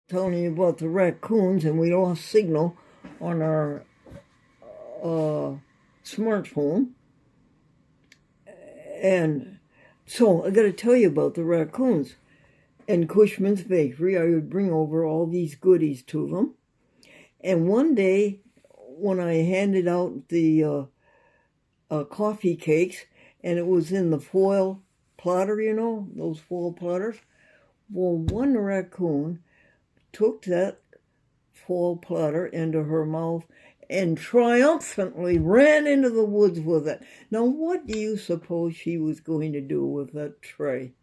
telling you about the raccoons, and we lost signal on our smartphone. And so I got to tell you about the raccoons. In Cushman's Bakery, I would bring over all these goodies to them. And one day, when I handed out the coffee cakes, and it was in the foil platter, you know, those foil platters. Well, one raccoon took that foil platter into her mouth and triumphantly ran into the woods with it. Now, what do you suppose she was going to do with that tray?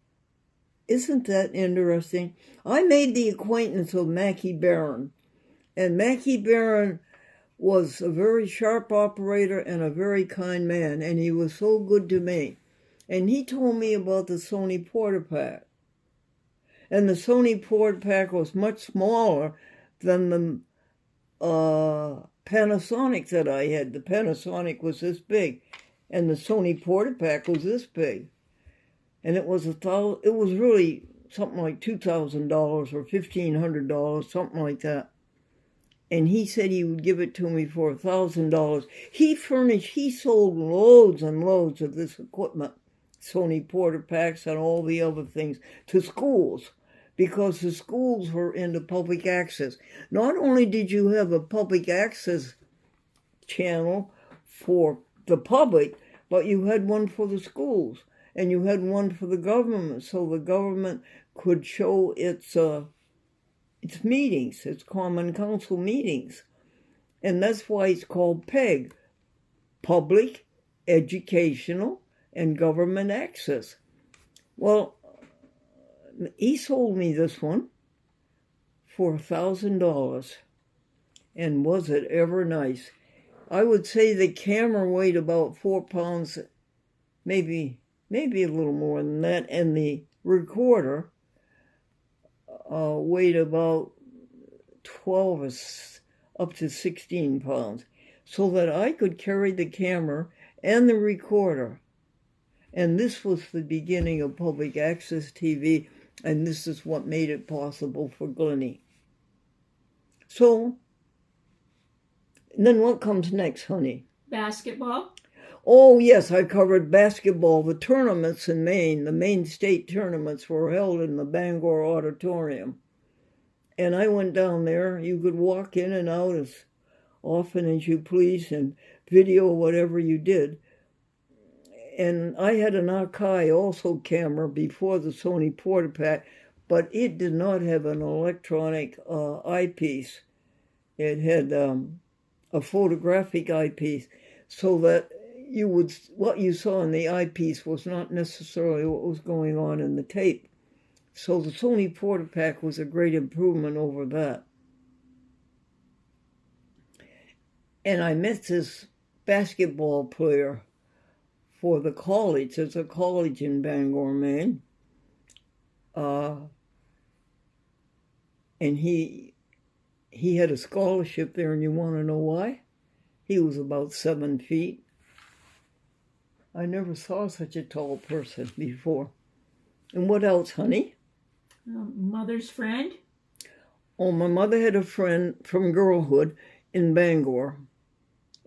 Isn't that interesting? I made the acquaintance of Mackie Barron, and Mackie Barron was a very sharp operator and a very kind man, and he was so good to me. And he told me about the Sony Portapack. And the Sony Portapack was much smaller than the Panasonic that I had. The Panasonic was this big, and the Sony Portapack was this big. And it was really something like $2,000 or $1,500, something like that. And he said he would give it to me for $1,000. He sold loads and loads of this equipment, Sony Portapacks and all the other things, to schools, because the schools were into public access. Not only did you have a public access channel for the public, but you had one for the schools, and you had one for the government, so the government could show its meetings, its Common Council meetings. And that's why it's called PEG, Public, Educational, and Government Access. Well, he sold me this one for $1,000. And was it ever nice? I would say the camera weighed about 4 pounds, maybe a little more than that, and the recorder weighed about 12 up to 16 pounds, so that I could carry the camera and the recorder. And this was the beginning of public access TV, and this is what made it possible for Glennie. So, then what comes next, honey? Basketball? Oh, yes, I covered basketball. The tournaments in Maine, the Maine state tournaments, were held in the Bangor Auditorium. And I went down there. You could walk in and out as often as you please and video whatever you did. And I had an Akai also camera before the Sony Portapack, but it did not have an electronic eyepiece. It had a photographic eyepiece, so that what you saw in the eyepiece was not necessarily what was going on in the tape. So the Sony Portapack was a great improvement over that. And I met this basketball player for the college. There's a college in Bangor, Maine. And he had a scholarship there, and you want to know why? He was about 7 feet. I never saw such a tall person before. And what else, honey? Mother's friend? Oh, my mother had a friend from girlhood in Bangor,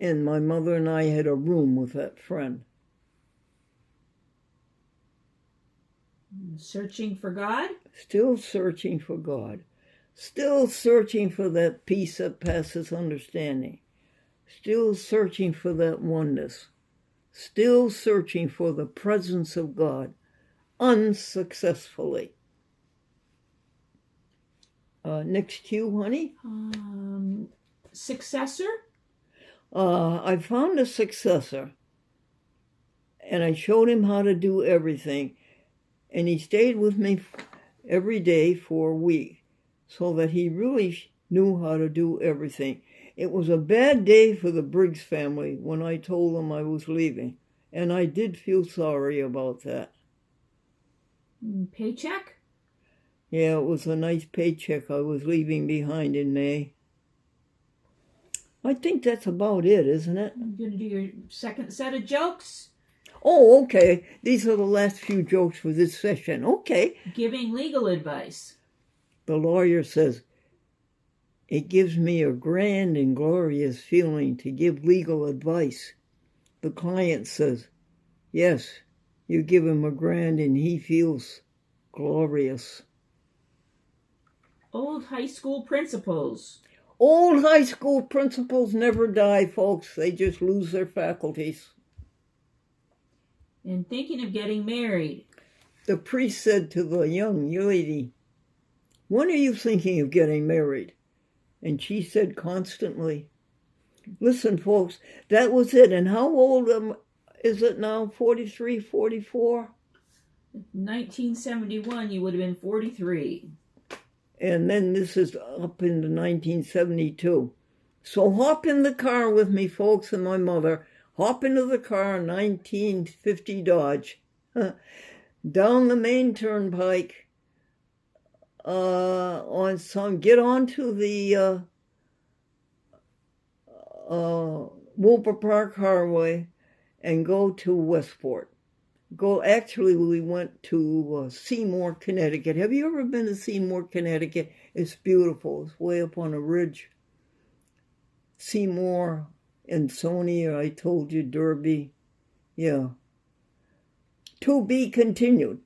and my mother and I had a room with that friend. Searching for God? Still searching for God. Still searching for that peace that passes understanding. Still searching for that oneness. Still searching for the presence of God, unsuccessfully. Next cue, honey? Successor? I found a successor, and I showed him how to do everything, and he stayed with me every day for a week, so that he really knew how to do everything. It was a bad day for the Briggs family when I told them I was leaving, and I did feel sorry about that. Paycheck? Yeah, it was a nice paycheck I was leaving behind in May. I think that's about it, isn't it? I'm going to do your second set of jokes. Oh, okay. These are the last few jokes for this session. Okay. Giving legal advice. The lawyer says, It gives me a grand and glorious feeling to give legal advice. The client says, yes, you give him a grand and he feels glorious. Old high school principals. Old high school principals never die, folks. They just lose their faculties. And thinking of getting married. The priest said to the young lady, when are you thinking of getting married? And she said constantly. Listen, folks, that was it. And how old is it now? 43, 44? 1971, you would have been 43. And then this is up into 1972. So hop in the car with me, folks, and my mother. Hop into the car, 1950 Dodge. Down the main turnpike. Get onto the Wilbur Park Highway and go to Westport. We went to Seymour, Connecticut. Have you ever been to Seymour, Connecticut? It's beautiful. It's way up on a ridge. Seymour, Ansonia, I told you, Derby. Yeah. To be continued.